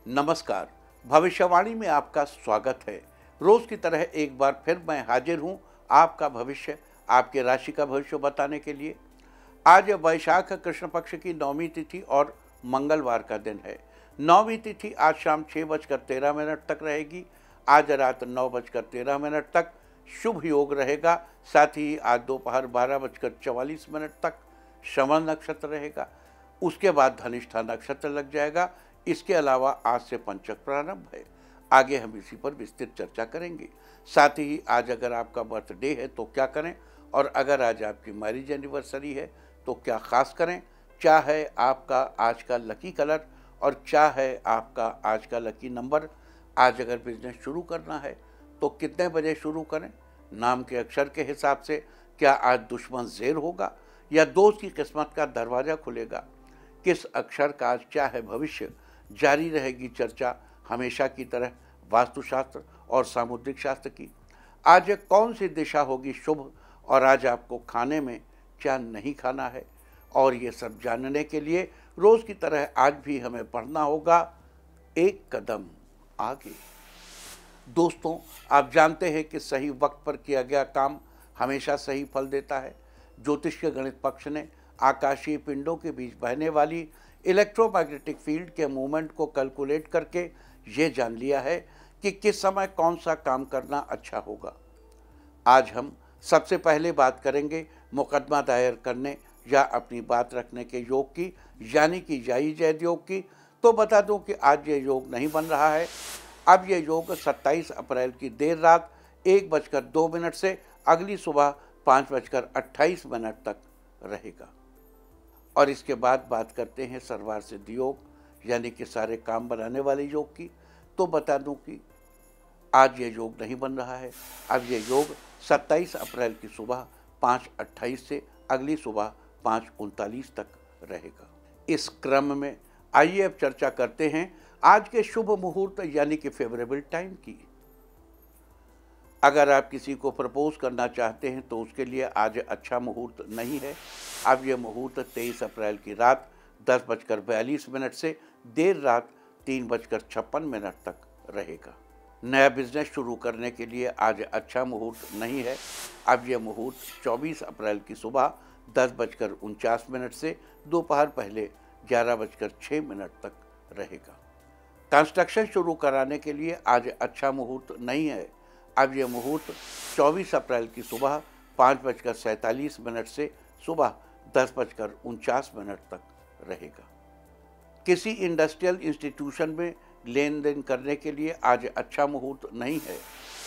नमस्कार। भविष्यवाणी में आपका स्वागत है। रोज की तरह एक बार फिर मैं हाजिर हूं आपका भविष्य, आपके राशि का भविष्य बताने के लिए। आज वैशाख कृष्ण पक्ष की 9वीं तिथि और मंगलवार का दिन है। 9वीं तिथि आज शाम 6:13 तक रहेगी। आज रात 9:13 तक शुभ योग रहेगा। साथ ही आज दोपहर 12:44 तक श्रवण नक्षत्र रहेगा। उसके बाद धनिष्ठा नक्षत्र लग जाएगा। इसके अलावा आज से पंचक प्रारंभ है। आगे हम इसी पर विस्तृत चर्चा करेंगे। साथ ही आज अगर आपका बर्थडे है तो क्या करें, और अगर आज आपकी मैरिज एनिवर्सरी है तो क्या खास करें, क्या है आपका आज का लकी कलर और क्या है आपका आज का लकी नंबर। आज अगर बिजनेस शुरू करना है तो कितने बजे शुरू करें, नाम के अक्षर के हिसाब से क्या आज दुश्मन ज़ेर होगा या दोस्त की किस्मत का दरवाज़ा खुलेगा, किस अक्षर का आज क्या है भविष्य। जारी रहेगी चर्चा हमेशा की तरह वास्तुशास्त्र और सामुद्रिक शास्त्र की। आज कौन सी दिशा होगी शुभ और आज आपको खाने में क्या नहीं खाना है, और ये सब जानने के लिए रोज़ की तरह आज भी हमें पढ़ना होगा एक कदम आगे। दोस्तों, आप जानते हैं कि सही वक्त पर किया गया काम हमेशा सही फल देता है। ज्योतिष के गणित पक्ष ने आकाशीय पिंडों के बीच बहने वाली इलेक्ट्रोमैग्नेटिक फील्ड के मूवमेंट को कैलकुलेट करके ये जान लिया है कि किस समय कौन सा काम करना अच्छा होगा। आज हम सबसे पहले बात करेंगे मुकदमा दायर करने या अपनी बात रखने के योग की, यानी कि जाई जैद योग की। तो बता दूं कि आज ये योग नहीं बन रहा है। अब ये योग 27 अप्रैल की देर रात 1:02 से अगली सुबह 5:28 तक रहेगा। और इसके बाद बात करते हैं सर्वार सिद्धि योग, यानी कि सारे काम बनाने वाले योग की। तो बता दूं कि आज ये योग नहीं बन रहा है। अब ये योग 27 अप्रैल की सुबह 5:28 से अगली सुबह 5:39 तक रहेगा। इस क्रम में आइए अब चर्चा करते हैं आज के शुभ मुहूर्त यानी कि फेवरेबल टाइम की। अगर आप किसी को प्रपोज करना चाहते हैं तो उसके लिए आज अच्छा मुहूर्त नहीं है। अब यह मुहूर्त 23 अप्रैल की रात 10:42 से देर रात 3:56 तक रहेगा। नया बिजनेस शुरू करने के लिए आज अच्छा मुहूर्त नहीं है। अब यह मुहूर्त 24 अप्रैल की सुबह 10:49 से दोपहर पहले 11:06 तक रहेगा। कंस्ट्रक्शन शुरू कराने के लिए आज अच्छा मुहूर्त नहीं है। अब यह मुहूर्त 24 अप्रैल की सुबह 5:47 से सुबह 10:49 तक रहेगा। किसी इंडस्ट्रियल इंस्टीट्यूशन में लेन देन करने के लिए आज अच्छा मुहूर्त नहीं है।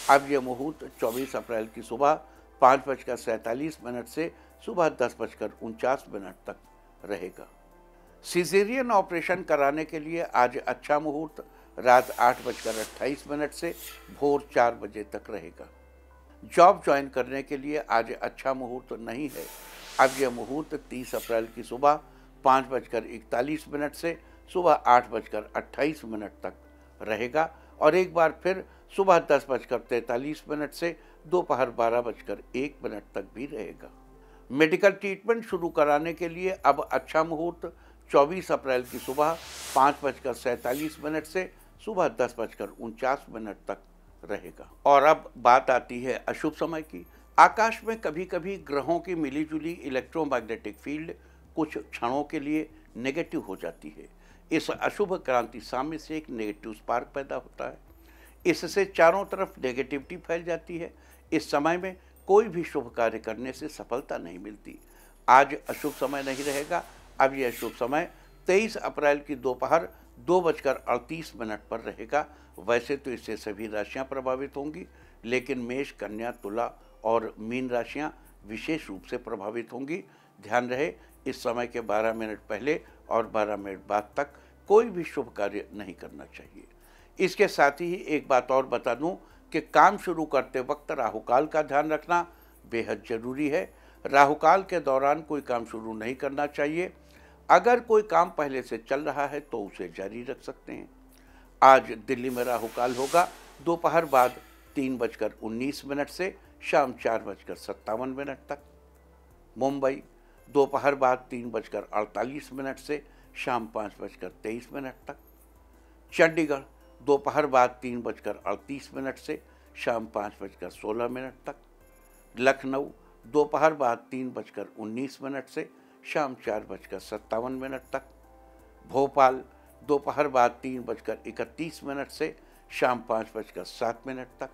अब यह मुहूर्त 24 अप्रैल की सुबह 5:47 से सुबह 10:49 तक रहेगा। सिजेरियन ऑपरेशन कराने के लिए आज अच्छा मुहूर्त रात 8:28 से भोर 4 बजे तक रहेगा। जॉब ज्वाइन करने के लिए आज अच्छा मुहूर्त नहीं है। अब यह मुहूर्त 30 अप्रैल की सुबह 5:41 से सुबह 8:28 तक रहेगा, और एक बार फिर सुबह 10:43 से दोपहर 12:01 तक भी रहेगा। मेडिकल ट्रीटमेंट शुरू कराने के लिए अब अच्छा मुहूर्त 24 अप्रैल की सुबह 5:47 से सुबह 10:49 तक रहेगा। और अब बात आती है अशुभ समय की। आकाश में कभी कभी ग्रहों की मिलीजुली इलेक्ट्रोमैग्नेटिक फील्ड कुछ क्षणों के लिए नेगेटिव हो जाती है। इस अशुभ क्रांति साम्य से एक नेगेटिव स्पार्क पैदा होता है। इससे चारों तरफ नेगेटिविटी फैल जाती है। इस समय में कोई भी शुभ कार्य करने से सफलता नहीं मिलती। आज अशुभ समय नहीं रहेगा। अब यह शुभ समय 23 अप्रैल की दोपहर 2:38 पर रहेगा। वैसे तो इससे सभी राशियां प्रभावित होंगी, लेकिन मेष, कन्या, तुला और मीन राशियां विशेष रूप से प्रभावित होंगी। ध्यान रहे, इस समय के 12 मिनट पहले और 12 मिनट बाद तक कोई भी शुभ कार्य नहीं करना चाहिए। इसके साथ ही एक बात और बता दूं कि काम शुरू करते वक्त राहुकाल का ध्यान रखना बेहद जरूरी है। राहुकाल के दौरान कोई काम शुरू नहीं करना चाहिए। अगर कोई काम पहले से चल रहा है तो उसे जारी रख सकते हैं। आज दिल्ली में राहुकाल होगा दोपहर बाद 3:19 से शाम 4:57 तक। मुंबई दोपहर बाद 3:48 से शाम 5:23 तक। चंडीगढ़ दोपहर बाद 3:38 से शाम 5:16 तक। लखनऊ दोपहर बाद 3:19 से शाम 4:57 तक। भोपाल दोपहर बाद 3:31 से शाम 5:07 तक।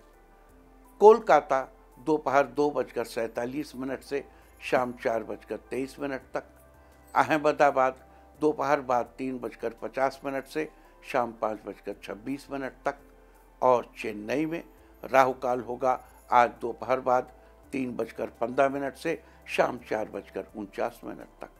कोलकाता दोपहर 2:47 से शाम 4:23 तक। अहमदाबाद दोपहर बाद 3:50 से शाम 5:26 तक। और चेन्नई में राहु काल होगा आज दोपहर बाद 3:15 से शाम 4:49 तक।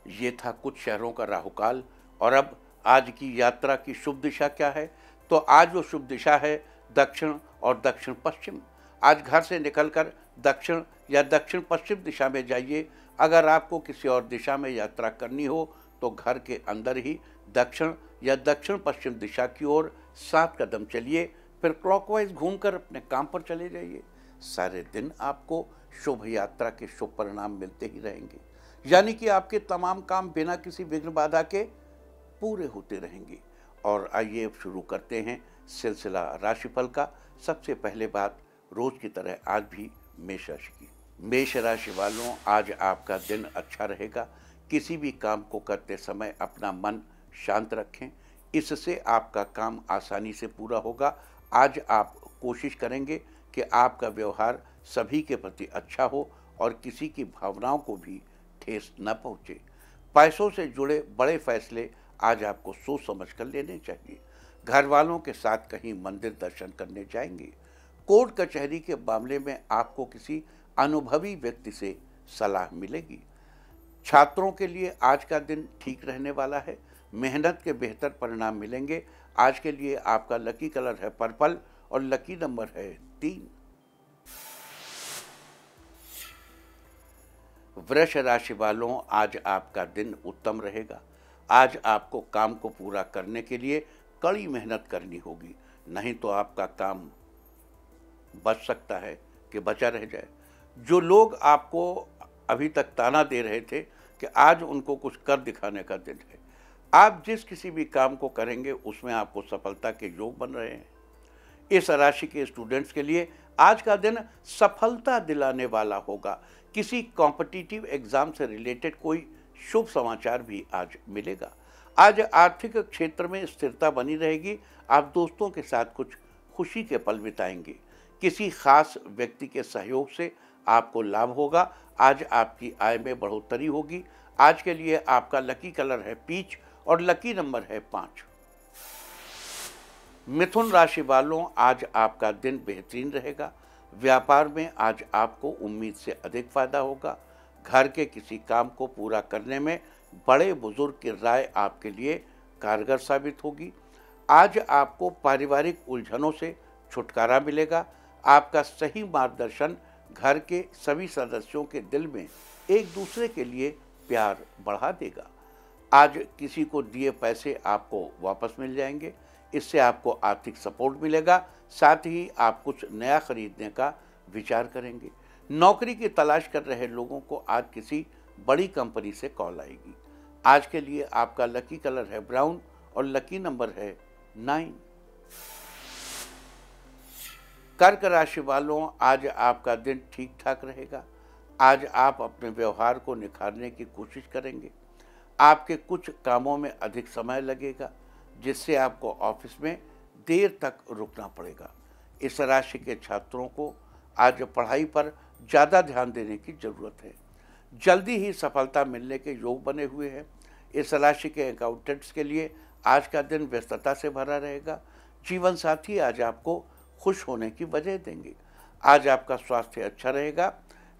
ये था कुछ शहरों का राहु काल। और अब आज की यात्रा की शुभ दिशा क्या है? तो आज वो शुभ दिशा है दक्षिण और दक्षिण पश्चिम। आज घर से निकलकर दक्षिण या दक्षिण पश्चिम दिशा में जाइए। अगर आपको किसी और दिशा में यात्रा करनी हो तो घर के अंदर ही दक्षिण या दक्षिण पश्चिम दिशा की ओर 7 कदम चलिए, फिर क्लॉकवाइज घूमकर अपने काम पर चले जाइए। सारे दिन आपको शुभ यात्रा के शुभ परिणाम मिलते ही रहेंगे, यानी कि आपके तमाम काम बिना किसी विघ्न बाधा के पूरे होते रहेंगे। और आइए अब शुरू करते हैं सिलसिला राशिफल का। सबसे पहले बात रोज की तरह आज भी मेष राशि की। मेष राशि वालों, आज आपका दिन अच्छा रहेगा। किसी भी काम को करते समय अपना मन शांत रखें, इससे आपका काम आसानी से पूरा होगा। आज आप कोशिश करेंगे कि आपका व्यवहार सभी के प्रति अच्छा हो और किसी की भावनाओं को भी ठेस न पहुंचे। पैसों से जुड़े बड़े फैसले आज आपको सोच समझ कर लेने चाहिए। घर वालों के साथ कहीं मंदिर दर्शन करने जाएंगे। कोर्ट कचहरी के मामले में आपको किसी अनुभवी व्यक्ति से सलाह मिलेगी। छात्रों के लिए आज का दिन ठीक रहने वाला है। मेहनत के बेहतर परिणाम मिलेंगे। आज के लिए आपका लकी कलर है पर्पल और लकी नंबर है 3। वृष राशि वालों, आज आपका दिन उत्तम रहेगा। आज आपको काम को पूरा करने के लिए कड़ी मेहनत करनी होगी, नहीं तो आपका काम बच सकता है कि बचा रह जाए। जो लोग आपको अभी तक ताना दे रहे थे कि आज उनको कुछ कर दिखाने का दिन है, आप जिस किसी भी काम को करेंगे उसमें आपको सफलता के योग बन रहे हैं। इस राशि के स्टूडेंट्स के लिए आज का दिन सफलता दिलाने वाला होगा। किसी कॉम्पिटिटिव एग्जाम से रिलेटेड कोई शुभ समाचार भी आज मिलेगा। आज आर्थिक क्षेत्र में स्थिरता बनी रहेगी। आप दोस्तों के साथ कुछ खुशी के पल बिताएंगे। किसी खास व्यक्ति के सहयोग से आपको लाभ होगा। आज आपकी आय में बढ़ोतरी होगी। आज के लिए आपका लकी कलर है पीच और लकी नंबर है 5। मिथुन राशि वालों, आज आपका दिन बेहतरीन रहेगा। व्यापार में आज आपको उम्मीद से अधिक फायदा होगा। घर के किसी काम को पूरा करने में बड़े बुजुर्ग की राय आपके लिए कारगर साबित होगी। आज आपको पारिवारिक उलझनों से छुटकारा मिलेगा। आपका सही मार्गदर्शन घर के सभी सदस्यों के दिल में एक दूसरे के लिए प्यार बढ़ा देगा। आज किसी को दिए पैसे आपको वापस मिल जाएंगे। इससे आपको आर्थिक सपोर्ट मिलेगा। साथ ही आप कुछ नया खरीदने का विचार करेंगे। नौकरी की तलाश कर रहे लोगों को आज किसी बड़ी कंपनी से कॉल आएगी। आज के लिए आपका लकी कलर है ब्राउन और लकी नंबर है 9। कर्क राशि वालों, आज आपका दिन ठीक ठाक रहेगा। आज आप अपने व्यवहार को निखारने की कोशिश करेंगे। आपके कुछ कामों में अधिक समय लगेगा, जिससे आपको ऑफिस में देर तक रुकना पड़ेगा। इस राशि के छात्रों को आज पढ़ाई पर ज़्यादा ध्यान देने की ज़रूरत है। जल्दी ही सफलता मिलने के योग बने हुए हैं। इस राशि के अकाउंटेंट्स के लिए आज का दिन व्यस्तता से भरा रहेगा। जीवन साथी आज आपको खुश होने की वजह देंगे। आज आपका स्वास्थ्य अच्छा रहेगा।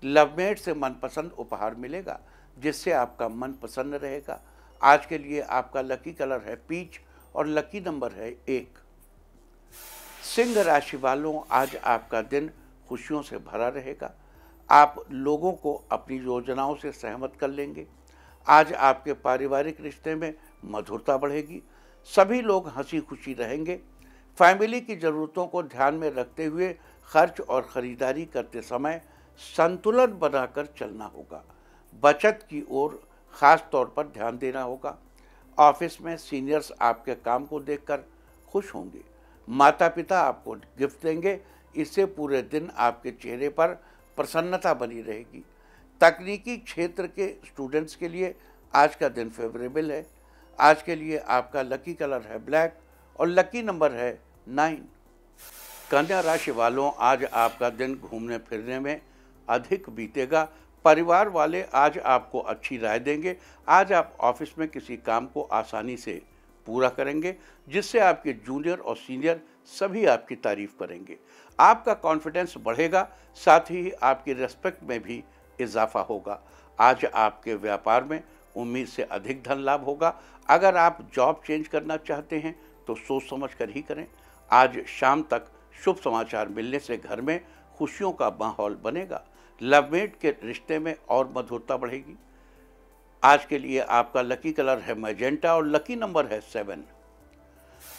लवमेट से मनपसंद उपहार मिलेगा, जिससे आपका मन प्रसन्न रहेगा। आज के लिए आपका लकी कलर है पीच और लकी नंबर है 1। सिंह राशि वालों, आज आपका दिन खुशियों से भरा रहेगा। आप लोगों को अपनी योजनाओं से सहमत कर लेंगे। आज आपके पारिवारिक रिश्ते में मधुरता बढ़ेगी। सभी लोग हंसी खुशी रहेंगे। फैमिली की ज़रूरतों को ध्यान में रखते हुए खर्च और ख़रीदारी करते समय संतुलन बनाकर चलना होगा। बचत की ओर खास तौर पर ध्यान देना होगा। ऑफिस में सीनियर्स आपके काम को देखकर खुश होंगे। माता पिता आपको गिफ्ट देंगे, इससे पूरे दिन आपके चेहरे पर प्रसन्नता बनी रहेगी। तकनीकी क्षेत्र के स्टूडेंट्स के लिए आज का दिन फेवरेबल है। आज के लिए आपका लकी कलर है ब्लैक और लकी नंबर है 9। कन्या राशि वालों, आज आपका दिन घूमने फिरने में अधिक बीतेगा। परिवार वाले आज आपको अच्छी राय देंगे। आज आप ऑफिस में किसी काम को आसानी से पूरा करेंगे, जिससे आपके जूनियर और सीनियर सभी आपकी तारीफ करेंगे। आपका कॉन्फिडेंस बढ़ेगा, साथ ही आपकी रेस्पेक्ट में भी इजाफा होगा। आज आपके व्यापार में उम्मीद से अधिक धन लाभ होगा। अगर आप जॉब चेंज करना चाहते हैं तो सोच समझ कर ही करें। आज शाम तक शुभ समाचार मिलने से घर में खुशियों का माहौल बनेगा। लवमेट के रिश्ते में और मधुरता बढ़ेगी। आज के लिए आपका लकी कलर है मैजेंटा और लकी नंबर है 7।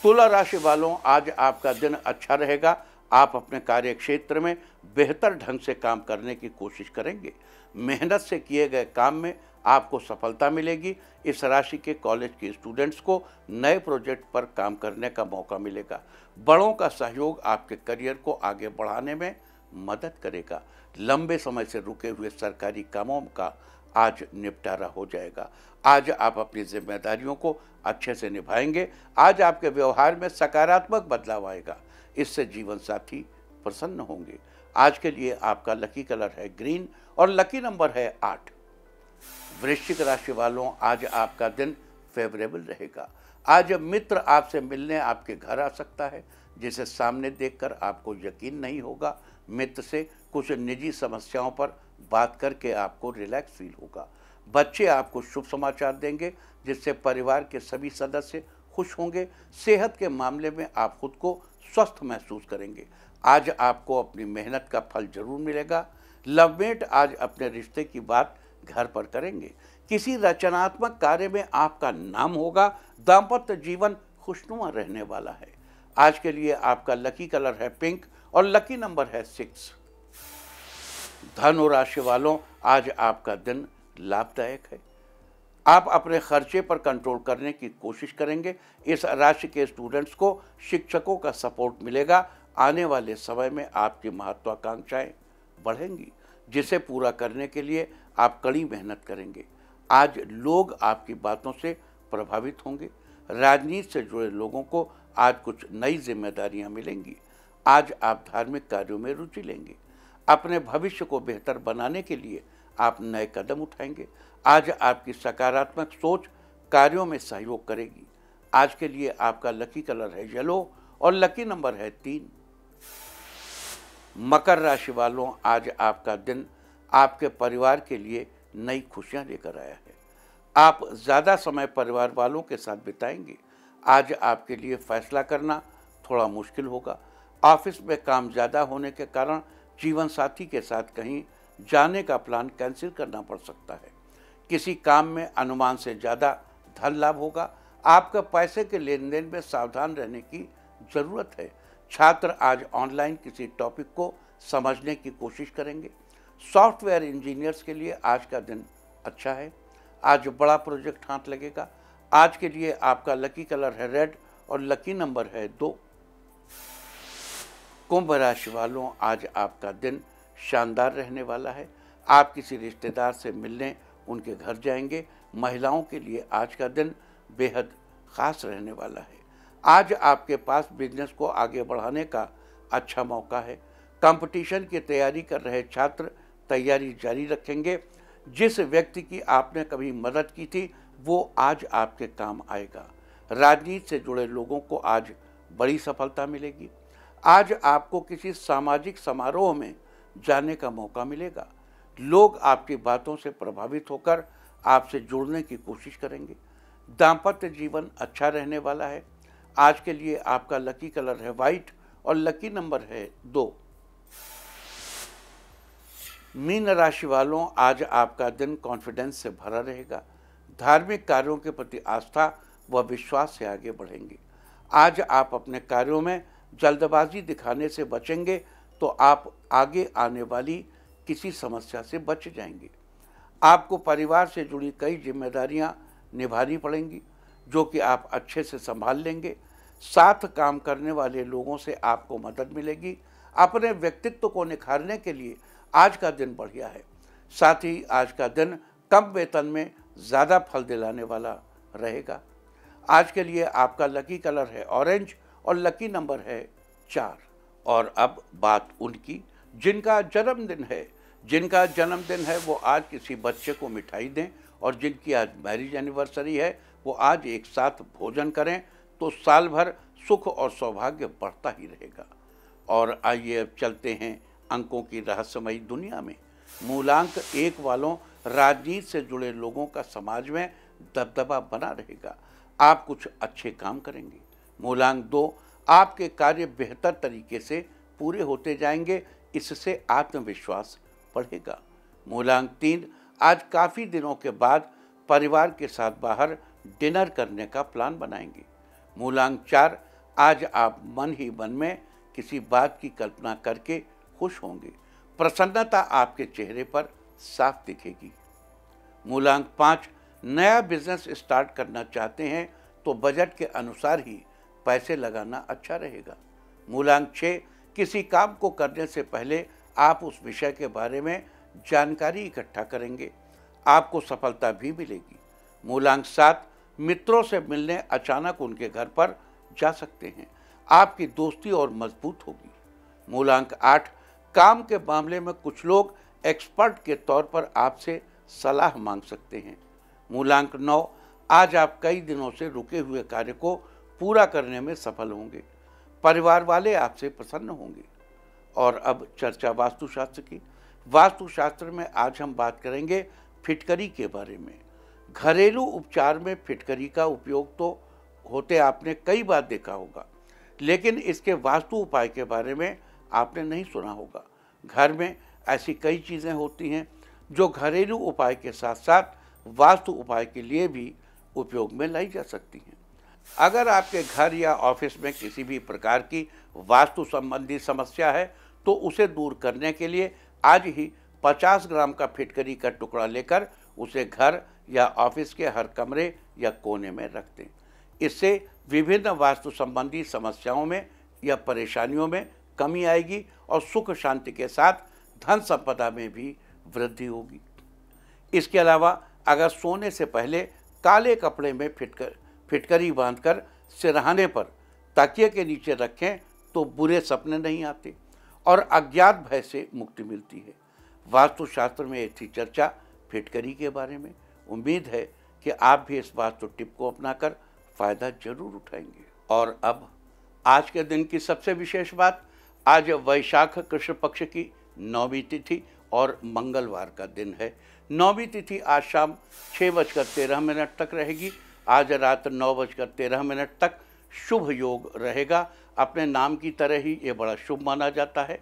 तुला राशि वालों, आज आपका दिन अच्छा रहेगा। आप अपने कार्य क्षेत्र में बेहतर ढंग से काम करने की कोशिश करेंगे। मेहनत से किए गए काम में आपको सफलता मिलेगी। इस राशि के कॉलेज के स्टूडेंट्स को नए प्रोजेक्ट पर काम करने का मौका मिलेगा। बड़ों का सहयोग आपके करियर को आगे बढ़ाने में मदद करेगा। लंबे समय से रुके हुए सरकारी कामों का आज निपटारा हो जाएगा। आज आप अपनी जिम्मेदारियों को अच्छे से निभाएंगे। आज आपके व्यवहार में सकारात्मक बदलाव आएगा, इससे जीवन साथी प्रसन्न होंगे। आज के लिए आपका लकी कलर है ग्रीन और लकी नंबर है 8। वृश्चिक राशि वालों, आज आपका दिन फेवरेबल रहेगा। आज मित्र आपसे मिलने आपके घर आ सकता है, जिसे सामने देखकर आपको यकीन नहीं होगा। मित्र से कुछ निजी समस्याओं पर बात करके आपको रिलैक्स फील होगा। बच्चे आपको शुभ समाचार देंगे, जिससे परिवार के सभी सदस्य खुश होंगे। सेहत के मामले में आप खुद को स्वस्थ महसूस करेंगे। आज आपको अपनी मेहनत का फल जरूर मिलेगा। लवमेट आज अपने रिश्ते की बात घर पर करेंगे। किसी रचनात्मक कार्य में आपका नाम होगा। दाम्पत्य जीवन खुशनुमा रहने वाला है। आज के लिए आपका लकी कलर है पिंक और लकी नंबर है 6। धनु राशि वालों, आज आपका दिन लाभदायक है। आप अपने खर्चे पर कंट्रोल करने की कोशिश करेंगे। इस राशि के स्टूडेंट्स को शिक्षकों का सपोर्ट मिलेगा। आने वाले समय में आपकी महत्वाकांक्षाएं बढ़ेंगी, जिसे पूरा करने के लिए आप कड़ी मेहनत करेंगे। आज लोग आपकी बातों से प्रभावित होंगे। राजनीति से जुड़े लोगों को आज कुछ नई जिम्मेदारियां मिलेंगी। आज आप धार्मिक कार्यों में रुचि लेंगे। अपने भविष्य को बेहतर बनाने के लिए आप नए कदम उठाएंगे। आज आपकी सकारात्मक सोच कार्यों में सहयोग करेगी। आज के लिए आपका लकी कलर है येलो और लकी नंबर है 3। मकर राशि वालों, आज आपका दिन आपके परिवार के लिए नई खुशियां लेकर आया है। आप ज़्यादा समय परिवार वालों के साथ बिताएंगे। आज आपके लिए फैसला करना थोड़ा मुश्किल होगा। ऑफिस में काम ज़्यादा होने के कारण जीवन साथी के साथ कहीं जाने का प्लान कैंसिल करना पड़ सकता है। किसी काम में अनुमान से ज़्यादा धन लाभ होगा। आपका पैसे के लेन देन में सावधान रहने की ज़रूरत है। छात्र आज ऑनलाइन किसी टॉपिक को समझने की कोशिश करेंगे। सॉफ्टवेयर इंजीनियर्स के लिए आज का दिन अच्छा है। आज बड़ा प्रोजेक्ट हाथ लगेगा। आज के लिए आपका लकी कलर है रेड और लकी नंबर है 2। कुंभ राशि वालों, आज आपका दिन शानदार रहने वाला है। आप किसी रिश्तेदार से मिलने उनके घर जाएंगे। महिलाओं के लिए आज का दिन बेहद खास रहने वाला है। आज आपके पास बिजनेस को आगे बढ़ाने का अच्छा मौका है। कंपटीशन की तैयारी कर रहे छात्र तैयारी जारी रखेंगे। जिस व्यक्ति की आपने कभी मदद की थी वो आज आपके काम आएगा। राजनीति से जुड़े लोगों को आज बड़ी सफलता मिलेगी। आज आपको किसी सामाजिक समारोह में जाने का मौका मिलेगा। लोग आपकी बातों से प्रभावित होकर आपसे जुड़ने की कोशिश करेंगे। दाम्पत्य जीवन अच्छा रहने वाला है। आज के लिए आपका लकी कलर है वाइट और लकी नंबर है 2। मीन राशि वालों, आज आपका दिन कॉन्फिडेंस से भरा रहेगा। धार्मिक कार्यों के प्रति आस्था व विश्वास से आगे बढ़ेंगे। आज आप अपने कार्यों में जल्दबाजी दिखाने से बचेंगे तो आप आगे आने वाली किसी समस्या से बच जाएंगे। आपको परिवार से जुड़ी कई जिम्मेदारियां निभानी पड़ेंगी, जो कि आप अच्छे से संभाल लेंगे। साथ काम करने वाले लोगों से आपको मदद मिलेगी। अपने व्यक्तित्व को निखारने के लिए आज का दिन बढ़िया है। साथ ही आज का दिन कम वेतन में ज़्यादा फल दिलाने वाला रहेगा। आज के लिए आपका लकी कलर है ऑरेंज और लकी नंबर है 4। और अब बात उनकी जिनका जन्मदिन है वो आज किसी बच्चे को मिठाई दें, और जिनकी आज मैरिज एनिवर्सरी है वो आज एक साथ भोजन करें, तो साल भर सुख और सौभाग्य बढ़ता ही रहेगा। और आइए अब चलते हैं अंकों की रहस्यमयी दुनिया में। मूलांक 1 वालों, राजनीति से जुड़े लोगों का समाज में दबदबा बना रहेगा। आप कुछ अच्छे काम करेंगे। मूलांक 2, आपके कार्य बेहतर तरीके से पूरे होते जाएंगे, इससे आत्मविश्वास बढ़ेगा। मूलांक 3, आज काफ़ी दिनों के बाद परिवार के साथ बाहर डिनर करने का प्लान बनाएंगे। मूलांक 4, आज आप मन ही मन में किसी बात की कल्पना करके खुश होंगे। प्रसन्नता आपके चेहरे पर साफ दिखेगी। मूलांक 5, नया बिजनेस स्टार्ट करना चाहते हैं तो बजट के अनुसार ही पैसे लगाना अच्छा रहेगा। मूलांक 6, किसी काम को करने से पहले आप उस विषय के बारे में जानकारी इकट्ठा करेंगे, आपको सफलता भी मिलेगी। मूलांक 7, मित्रों से मिलने अचानक उनके घर पर जा सकते हैं, आपकी दोस्ती और मजबूत होगी। मूलांक 8, काम के मामले में कुछ लोग एक्सपर्ट के तौर पर आपसे सलाह मांग सकते हैं। मूलांक 9, आज आप कई दिनों से रुके हुए कार्य को पूरा करने में सफल होंगे। परिवार वाले आपसे प्रसन्न होंगे। और अब चर्चा वास्तुशास्त्र की। वास्तुशास्त्र में आज हम बात करेंगे फिटकरी के बारे में। घरेलू उपचार में फिटकरी का उपयोग तो होते आपने कई बार देखा होगा, लेकिन इसके वास्तु उपाय के बारे में आपने नहीं सुना होगा। घर में ऐसी कई चीज़ें होती हैं जो घरेलू उपाय के साथ साथ वास्तु उपाय के लिए भी उपयोग में लाई जा सकती हैं। अगर आपके घर या ऑफिस में किसी भी प्रकार की वास्तु संबंधी समस्या है तो उसे दूर करने के लिए आज ही 50 ग्राम का फिटकरी का टुकड़ा लेकर उसे घर या ऑफिस के हर कमरे या कोने में रख दें। इससे विभिन्न वास्तु संबंधी समस्याओं में या परेशानियों में कमी आएगी और सुख शांति के साथ धन संपदा में भी वृद्धि होगी। इसके अलावा अगर सोने से पहले काले कपड़े में फिटकरी बांधकर सिरहाने पर तकिए के नीचे रखें तो बुरे सपने नहीं आते और अज्ञात भय से मुक्ति मिलती है। वास्तुशास्त्र में एक थी चर्चा फिटकरी के बारे में। उम्मीद है कि आप भी इस वास्तु टिप को अपनाकर फायदा जरूर उठाएंगे। और अब आज के दिन की सबसे विशेष बात, आज वैशाख कृष्ण पक्ष की 9वीं तिथि और मंगलवार का दिन है। 9वीं तिथि आज शाम 6:13 तक रहेगी। आज रात 9:13 तक शुभ योग रहेगा। अपने नाम की तरह ही ये बड़ा शुभ माना जाता है।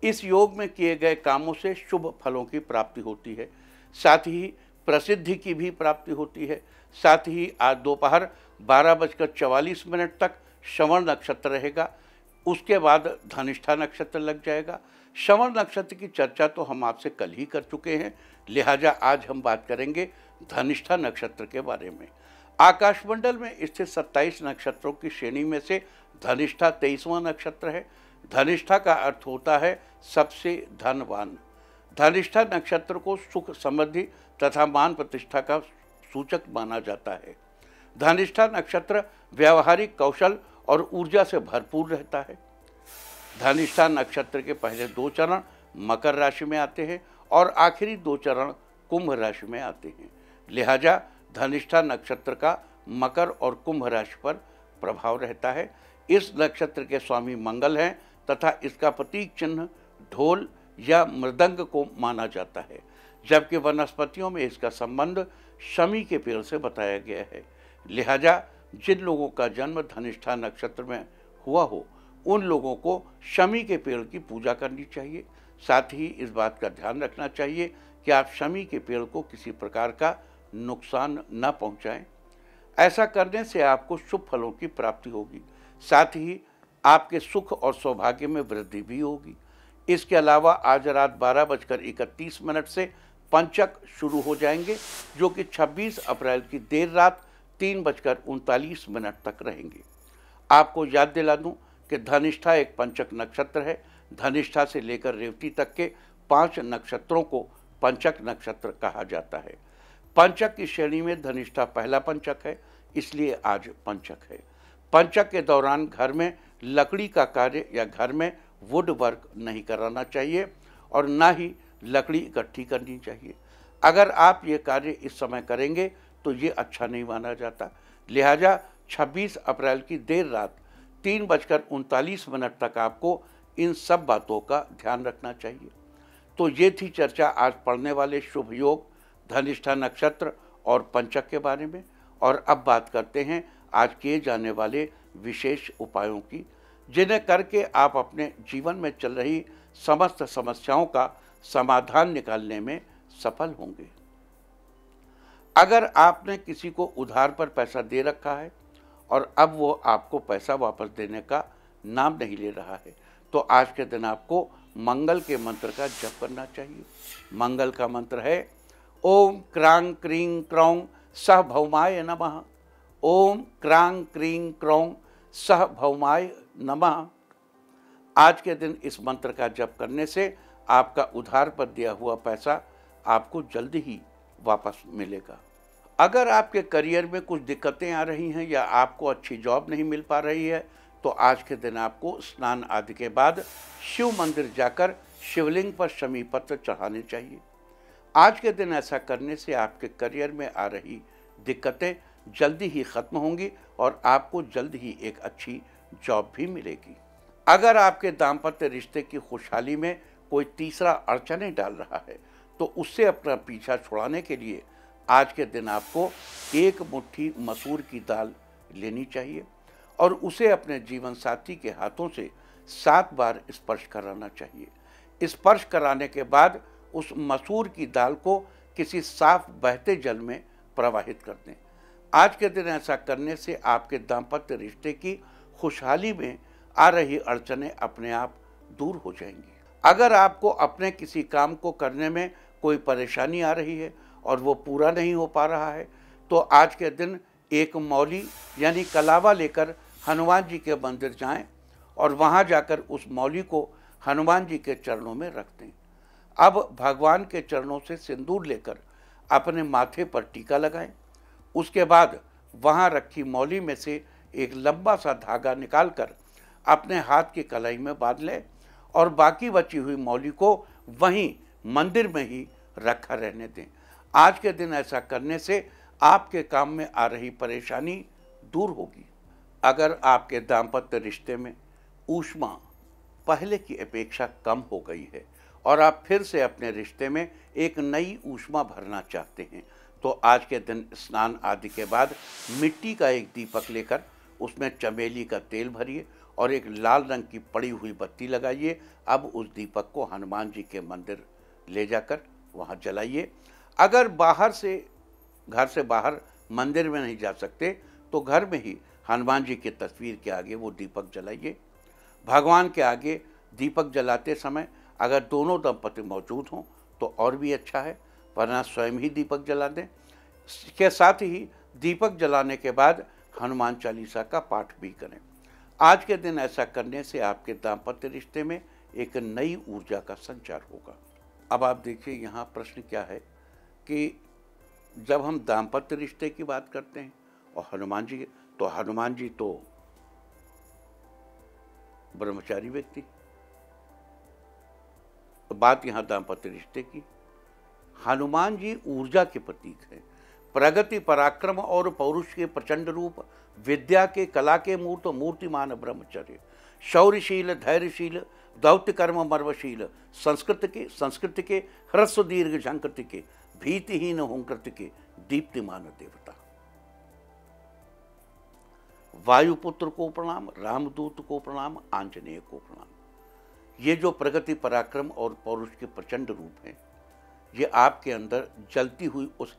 इस योग में किए गए कामों से शुभ फलों की प्राप्ति होती है, साथ ही प्रसिद्धि की भी प्राप्ति होती है। साथ ही आज दोपहर 12:44 तक श्रवण नक्षत्र रहेगा। उसके बाद धनिष्ठा नक्षत्र लग जाएगा। श्रवण नक्षत्र की चर्चा तो हम आपसे कल ही कर चुके हैं, लिहाजा आज हम बात करेंगे धनिष्ठा नक्षत्र के बारे में। आकाशमंडल में स्थित 27 नक्षत्रों की श्रेणी में से धनिष्ठा 23वां नक्षत्र है। धनिष्ठा का अर्थ होता है सबसे धनवान। धनिष्ठा नक्षत्र को सुख समृद्धि तथा मान प्रतिष्ठा का सूचक माना जाता है। धनिष्ठा नक्षत्र व्यावहारिक कौशल और ऊर्जा से भरपूर रहता है। धनिष्ठा नक्षत्र के पहले 2 चरण मकर राशि में आते हैं और आखिरी 2 चरण कुंभ राशि में आते हैं। लिहाजा धनिष्ठा नक्षत्र का मकर और कुंभ राशि पर प्रभाव रहता है। इस नक्षत्र के स्वामी मंगल हैं तथा इसका प्रतीक चिन्ह ढोल या मृदंग को माना जाता है, जबकि वनस्पतियों में इसका संबंध शमी के पेड़ से बताया गया है। लिहाजा जिन लोगों का जन्म धनिष्ठा नक्षत्र में हुआ हो उन लोगों को शमी के पेड़ की पूजा करनी चाहिए। साथ ही इस बात का ध्यान रखना चाहिए कि आप शमी के पेड़ को किसी प्रकार का नुकसान न पहुंचाएं। ऐसा करने से आपको शुभ फलों की प्राप्ति होगी, साथ ही आपके सुख और सौभाग्य में वृद्धि भी होगी। इसके अलावा आज रात 12:31 से पंचक शुरू हो जाएंगे, जो कि 26 अप्रैल की देर रात 3:39 तक रहेंगे। आपको याद दिला दूं कि धनिष्ठा एक पंचक नक्षत्र है। धनिष्ठा से लेकर रेवती तक के 5 नक्षत्रों को पंचक नक्षत्र कहा जाता है। पंचक की श्रेणी में धनिष्ठा पहला पंचक है, इसलिए आज पंचक है। पंचक के दौरान घर में लकड़ी का कार्य या घर में वुड वर्क नहीं कराना चाहिए और ना ही लकड़ी इकट्ठी करनी चाहिए। अगर आप ये कार्य इस समय करेंगे तो ये अच्छा नहीं माना जाता। लिहाजा 26 अप्रैल की देर रात 3:39 तक आपको इन सब बातों का ध्यान रखना चाहिए। तो ये थी चर्चा आज पढ़ने वाले शुभ योग, धनिष्ठा नक्षत्र और पंचक के बारे में। और अब बात करते हैं आज किए जाने वाले विशेष उपायों की, जिन्हें करके आप अपने जीवन में चल रही समस्त समस्याओं का समाधान निकालने में सफल होंगे। अगर आपने किसी को उधार पर पैसा दे रखा है और अब वो आपको पैसा वापस देने का नाम नहीं ले रहा है, तो आज के दिन आपको मंगल के मंत्र का जप करना चाहिए। मंगल का मंत्र है ओम क्रांग क्रीं क्रौं सह भौमाय नमः। ओम क्रांग क्रीं क्रौं सह भौमाय नमः। आज के दिन इस मंत्र का जप करने से आपका उधार पर दिया हुआ पैसा आपको जल्द ही वापस मिलेगा। अगर आपके करियर में कुछ दिक्कतें आ रही हैं या आपको अच्छी जॉब नहीं मिल पा रही है, तो आज के दिन आपको स्नान आदि के बाद शिव मंदिर जाकर शिवलिंग पर शमी पत्र चढ़ाने चाहिए। आज के दिन ऐसा करने से आपके करियर में आ रही दिक्कतें जल्दी ही खत्म होंगी और आपको जल्द ही एक अच्छी जॉब भी मिलेगी। अगर आपके दाम्पत्य रिश्ते की खुशहाली में कोई तीसरा अड़चनें डाल रहा है, तो उससे अपना पीछा छुड़ाने के लिए आज के दिन आपको 1 मुट्ठी मसूर की दाल लेनी चाहिए और उसे अपने जीवन साथी के हाथों से 7 बार स्पर्श कराना चाहिए। स्पर्श कराने के बाद उस मसूर की दाल को किसी साफ बहते जल में प्रवाहित कर दें। आज के दिन ऐसा करने से आपके दाम्पत्य रिश्ते की खुशहाली में आ रही अड़चनें अपने आप दूर हो जाएंगी। अगर आपको अपने किसी काम को करने में कोई परेशानी आ रही है और वो पूरा नहीं हो पा रहा है, तो आज के दिन एक मौली यानी कलावा लेकर हनुमान जी के मंदिर जाएं और वहां जाकर उस मौली को हनुमान जी के चरणों में रख दें। अब भगवान के चरणों से सिंदूर लेकर अपने माथे पर टीका लगाएं। उसके बाद वहां रखी मौली में से एक लंबा सा धागा निकालकर अपने हाथ की कलाई में बांध लें और बाकी बची हुई मौली को वहीं मंदिर में ही रखा रहने दें। आज के दिन ऐसा करने से आपके काम में आ रही परेशानी दूर होगी। अगर आपके दाम्पत्य रिश्ते में ऊष्मा पहले की अपेक्षा कम हो गई है और आप फिर से अपने रिश्ते में एक नई ऊष्मा भरना चाहते हैं, तो आज के दिन स्नान आदि के बाद मिट्टी का एक दीपक लेकर उसमें चमेली का तेल भरिए और एक लाल रंग की पड़ी हुई बत्ती लगाइए। अब उस दीपक को हनुमान जी के मंदिर ले जाकर वहाँ जलाइए। अगर घर से बाहर मंदिर में नहीं जा सकते, तो घर में ही हनुमान जी की तस्वीर के आगे वो दीपक जलाइए। भगवान के आगे दीपक जलाते समय अगर दोनों दंपति मौजूद हों तो और भी अच्छा है, वरना स्वयं ही दीपक जला दें। इसके साथ ही दीपक जलाने के बाद हनुमान चालीसा का पाठ भी करें। आज के दिन ऐसा करने से आपके दाम्पत्य रिश्ते में एक नई ऊर्जा का संचार होगा। अब आप देखिए यहाँ प्रश्न क्या है कि जब हम दाम्पत्य रिश्ते की बात करते हैं और हनुमान जी तो ब्रह्मचारी व्यक्ति, तो बात यहाँ दाम्पत्य रिश्ते की। हनुमान जी ऊर्जा के प्रतीक हैं, प्रगति पराक्रम और पौरुष के प्रचंड रूप, विद्या के कला के मूर्त, मूर्तिमान ब्रह्मचर्य, शौर्यशील धैर्यशील, दौत्य कर्म मर्वशील, संस्कृत के ह्रस्व दीर्घ झंकृत के, भीतिहीन हुंकृत के, दीप्तिमान देवता। वायुपुत्र को प्रणाम, रामदूत को प्रणाम, आंजनेय को प्रणाम। ये जो प्रगति पराक्रम और पौरुष के प्रचंड रूप हैं, ये आपके अंदर जलती हुई उस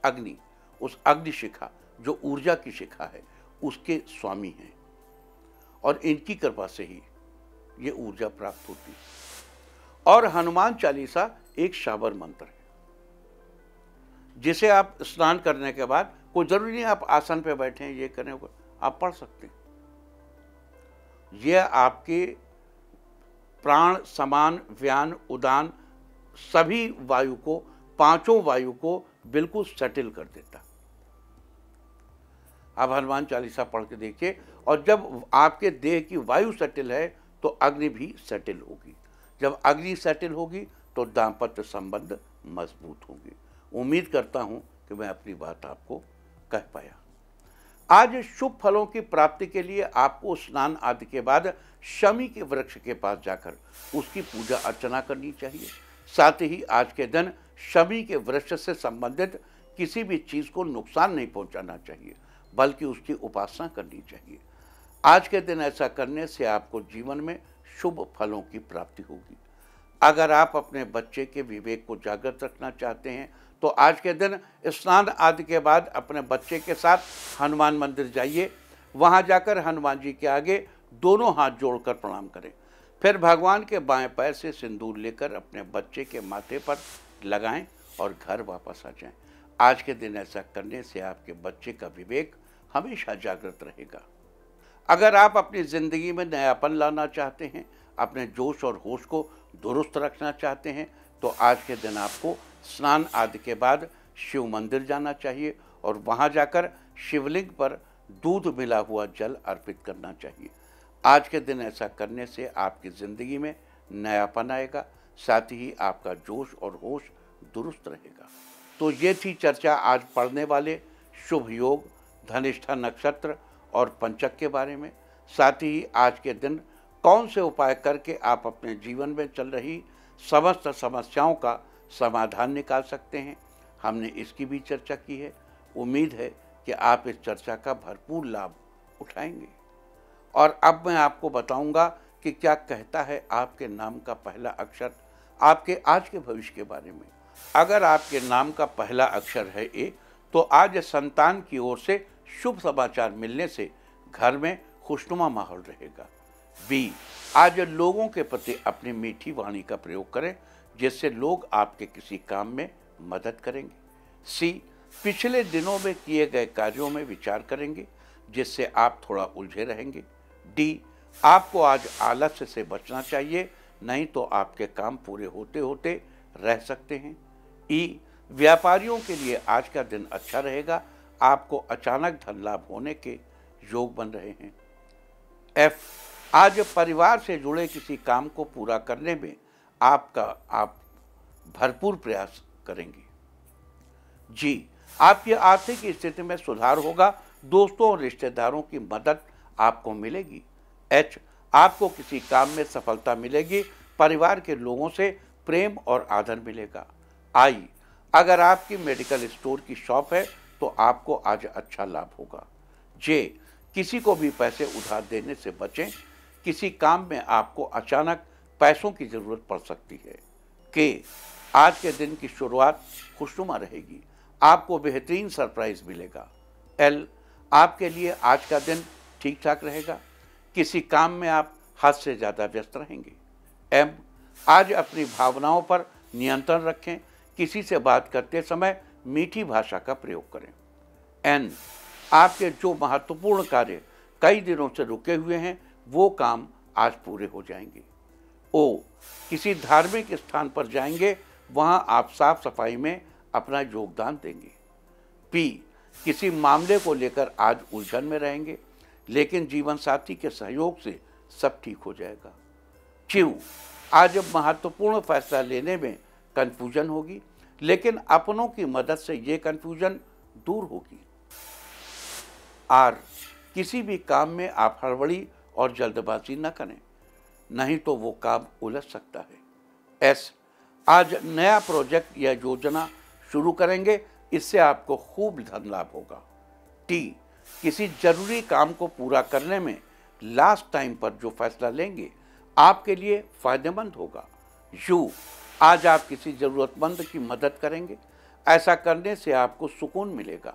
अग्नि शिखा जो ऊर्जा की शिखा है, उसके स्वामी हैं और इनकी कृपा से ही ये ऊर्जा प्राप्त होती है। और हनुमान चालीसा एक शाबर मंत्र है, जिसे आप स्नान करने के बाद, कोई जरूरी नहीं आप आसन पे बैठे हैं ये करें, आप पढ़ सकते हैं। यह आपके प्राण, समान, व्यान, उदान सभी वायु को, पांचों वायु को बिल्कुल सेटल कर देता। अब हनुमान चालीसा पढ़ के देखिए, और जब आपके देह की वायु सेटल है तो अग्नि भी सेटल होगी। जब अग्नि सेटल होगी तो दाम्पत्य संबंध मजबूत होंगे। उम्मीद करता हूं कि मैं अपनी बात आपको कह पाया। आज शुभ फलों की प्राप्ति के लिए आपको स्नान आदि के बाद शमी के वृक्ष के पास जाकर उसकी पूजा अर्चना करनी चाहिए। साथ ही आज के दिन शमी के वृक्ष से संबंधित किसी भी चीज को नुकसान नहीं पहुंचाना चाहिए, बल्कि उसकी उपासना करनी चाहिए। आज के दिन ऐसा करने से आपको जीवन में शुभ फलों की प्राप्ति होगी। अगर आप अपने बच्चे के विवेक को जागृत रखना चाहते हैं तो आज के दिन स्नान आदि के बाद अपने बच्चे के साथ हनुमान मंदिर जाइए। वहां जाकर हनुमान जी के आगे दोनों हाथ जोड़कर प्रणाम करें। फिर भगवान के बाएं पैर से सिंदूर लेकर अपने बच्चे के माथे पर लगाएं और घर वापस आ जाएं। आज के दिन ऐसा करने से आपके बच्चे का विवेक हमेशा जागृत रहेगा। अगर आप अपनी जिंदगी में नयापन लाना चाहते हैं, अपने जोश और होश को दुरुस्त रखना चाहते हैं, तो आज के दिन आपको स्नान आदि के बाद शिव मंदिर जाना चाहिए और वहां जाकर शिवलिंग पर दूध मिला हुआ जल अर्पित करना चाहिए। आज के दिन ऐसा करने से आपकी जिंदगी में नयापन आएगा, साथ ही आपका जोश और होश दुरुस्त रहेगा। तो ये थी चर्चा आज पढ़ने वाले शुभ योग, धनिष्ठा नक्षत्र और पंचक के बारे में। साथ ही आज के दिन कौन से उपाय करके आप अपने जीवन में चल रही समस्त समस्याओं का समाधान निकाल सकते हैं, हमने इसकी भी चर्चा की है। उम्मीद है कि आप इस चर्चा का भरपूर लाभ उठाएंगे। और अब मैं आपको बताऊंगा कि क्या कहता है आपके नाम का पहला अक्षर आपके आज के भविष्य के बारे में। अगर आपके नाम का पहला अक्षर है ए, तो आज संतान की ओर से शुभ समाचार मिलने से घर में खुशनुमा माहौल रहेगा। बी, आज लोगों के प्रति अपनी मीठी वाणी का प्रयोग करें, जिससे लोग आपके किसी काम में मदद करेंगे। सी, पिछले दिनों में किए गए कार्यों में विचार करेंगे, जिससे आप थोड़ा उलझे रहेंगे। डी, आपको आज आलस्य से बचना चाहिए, नहीं तो आपके काम पूरे होते होते रह सकते हैं। ई, व्यापारियों के लिए आज का दिन अच्छा रहेगा, आपको अचानक धन लाभ होने के योग बन रहे हैं। एफ, आज परिवार से जुड़े किसी काम को पूरा करने में आप भरपूर प्रयास करेंगे। जी, आपकी आर्थिक स्थिति में सुधार होगा, दोस्तों और रिश्तेदारों की मदद आपको मिलेगी। एच, आपको किसी काम में सफलता मिलेगी, परिवार के लोगों से प्रेम और आदर मिलेगा। आई, अगर आपकी मेडिकल स्टोर की शॉप है तो आपको आज अच्छा लाभ होगा। जे, किसी को भी पैसे उधार देने से बचें, किसी काम में आपको अचानक पैसों की जरूरत पड़ सकती है। के, आज के दिन की शुरुआत खुशनुमा रहेगी, आपको बेहतरीन सरप्राइज मिलेगा। एल, आपके लिए आज का दिन ठीक ठाक रहेगा, किसी काम में आप हद से ज़्यादा व्यस्त रहेंगे। एम, आज अपनी भावनाओं पर नियंत्रण रखें, किसी से बात करते समय मीठी भाषा का प्रयोग करें। एन, आपके जो महत्वपूर्ण कार्य कई दिनों से रुके हुए हैं वो काम आज पूरे हो जाएंगे। ओ, किसी धार्मिक स्थान पर जाएंगे, वहां आप साफ सफाई में अपना योगदान देंगे। पी, किसी मामले को लेकर आज उलझन में रहेंगे, लेकिन जीवन साथी के सहयोग से सब ठीक हो जाएगा। क्यू, आज महत्वपूर्ण फैसला लेने में कंफ्यूजन होगी, लेकिन अपनों की मदद से ये कंफ्यूजन दूर होगी। आर, किसी भी काम में आप हड़बड़ी और जल्दबाजी न करें, नहीं तो वो काम उलझ सकता है। एस, आज नया प्रोजेक्ट या योजना शुरू करेंगे, इससे आपको खूब धन लाभ होगा। टी, किसी जरूरी काम को पूरा करने में लास्ट टाइम पर जो फैसला लेंगे आपके लिए फायदेमंद होगा। यू, आज आप किसी जरूरतमंद की मदद करेंगे, ऐसा करने से आपको सुकून मिलेगा।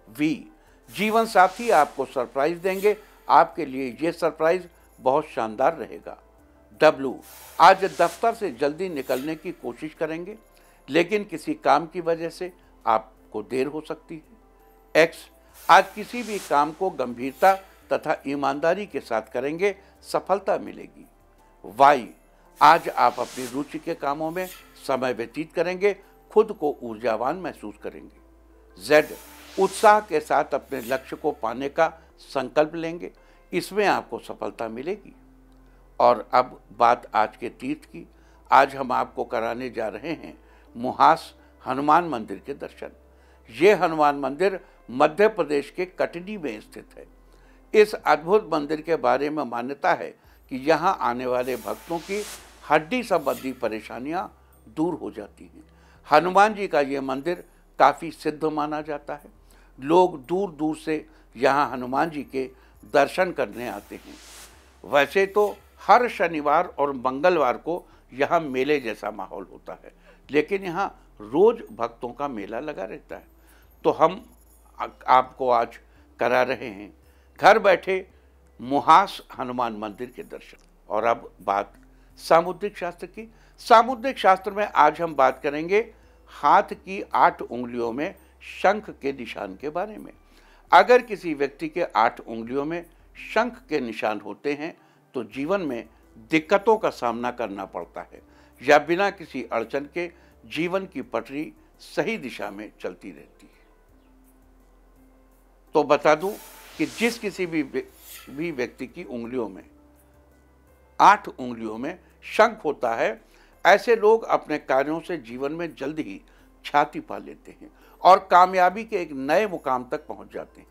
वी, जीवन साथी आपको सरप्राइज देंगे, आपके लिए ये सरप्राइज बहुत शानदार रहेगा। डब्ल्यू, आज दफ्तर से जल्दी निकलने की कोशिश करेंगे, लेकिन किसी काम की वजह से आपको देर हो सकती है। एक्स, आज किसी भी काम को गंभीरता तथा ईमानदारी के साथ करेंगे, सफलता मिलेगी। वाई, आज आप अपनी रुचि के कामों में समय व्यतीत करेंगे, खुद को ऊर्जावान महसूस करेंगे। जेड, उत्साह के साथ अपने लक्ष्य को पाने का संकल्प लेंगे, इसमें आपको सफलता मिलेगी। और अब बात आज के तीर्थ की। आज हम आपको कराने जा रहे हैं मुहास हनुमान मंदिर के दर्शन। ये हनुमान मंदिर मध्य प्रदेश के कटनी में स्थित है। इस अद्भुत मंदिर के बारे में मान्यता है कि यहाँ आने वाले भक्तों की हड्डी संबंधी परेशानियाँ दूर हो जाती हैं। हनुमान जी का ये मंदिर काफ़ी सिद्ध माना जाता है। लोग दूर दूर से यहाँ हनुमान जी के दर्शन करने आते हैं। वैसे तो हर शनिवार और मंगलवार को यहाँ मेले जैसा माहौल होता है, लेकिन यहाँ रोज भक्तों का मेला लगा रहता है। तो हम आपको आज करा रहे हैं घर बैठे मुहास हनुमान मंदिर के दर्शन। और अब बात सामुद्रिक शास्त्र की। सामुद्रिक शास्त्र में आज हम बात करेंगे हाथ की 8 उंगलियों में शंख के निशान के बारे में। अगर किसी व्यक्ति के 8 उंगलियों में शंख के निशान होते हैं तो जीवन में दिक्कतों का सामना करना पड़ता है या बिना किसी अड़चन के जीवन की पटरी सही दिशा में चलती रहती है। तो बता दूं कि जिस किसी भी व्यक्ति की उंगलियों में 8 उंगलियों में शंख होता है, ऐसे लोग अपने कार्यों से जीवन में जल्द ही ख्याति पा लेते हैं और कामयाबी के एक नए मुकाम तक पहुंच जाते हैं,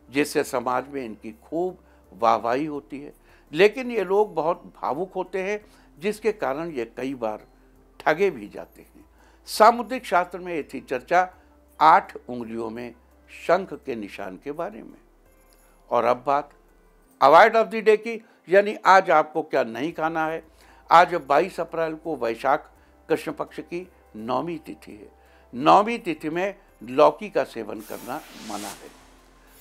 जिससे समाज में इनकी खूब वाहवाही होती है। लेकिन ये लोग बहुत भावुक होते हैं, जिसके कारण ये कई बार ठगे भी जाते हैं। सामुद्रिक शास्त्र में ये थी चर्चा 8 उंगलियों में शंख के निशान के बारे में। और अब बात अवॉइड ऑफ द डे की, यानी आज आपको क्या नहीं खाना है। आज 22 अप्रैल को वैशाख कृष्ण पक्ष की 9वीं तिथि है। 9वीं तिथि में लौकी का सेवन करना मना है।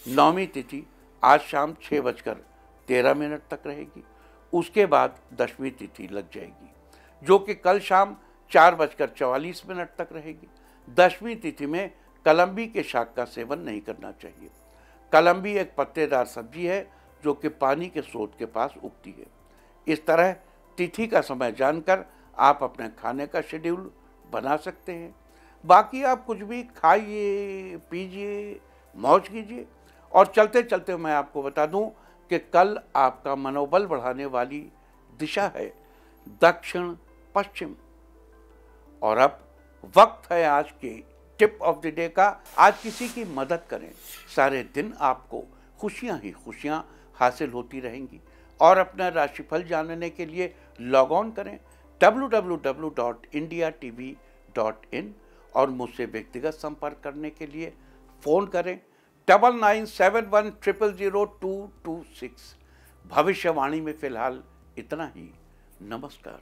9वीं तिथि आज शाम 6:13 तक रहेगी। उसके बाद 10वीं तिथि लग जाएगी, जो कि कल शाम 4:44 तक रहेगी। 10वीं तिथि में कलम्बी के शाक का सेवन नहीं करना चाहिए। कलम्बी एक पत्तेदार सब्जी है जो कि पानी के स्रोत के पास उगती है। इस तरह तिथि का समय जानकर आप अपने खाने का शेड्यूल बना सकते हैं। बाकी आप कुछ भी खाइए, पीजिए, मौज कीजिए। और चलते चलते मैं आपको बता दूं कि कल आपका मनोबल बढ़ाने वाली दिशा है दक्षिण पश्चिम। और अब वक्त है आज के टिप ऑफ द डे का। आज किसी की मदद करें, सारे दिन आपको खुशियां ही खुशियां हासिल होती रहेंगी। और अपना राशिफल जानने के लिए लॉग ऑन करें www.indiatv.in और मुझसे व्यक्तिगत संपर्क करने के लिए फ़ोन करें 9971000226। भविष्यवाणी में फिलहाल इतना ही। नमस्कार।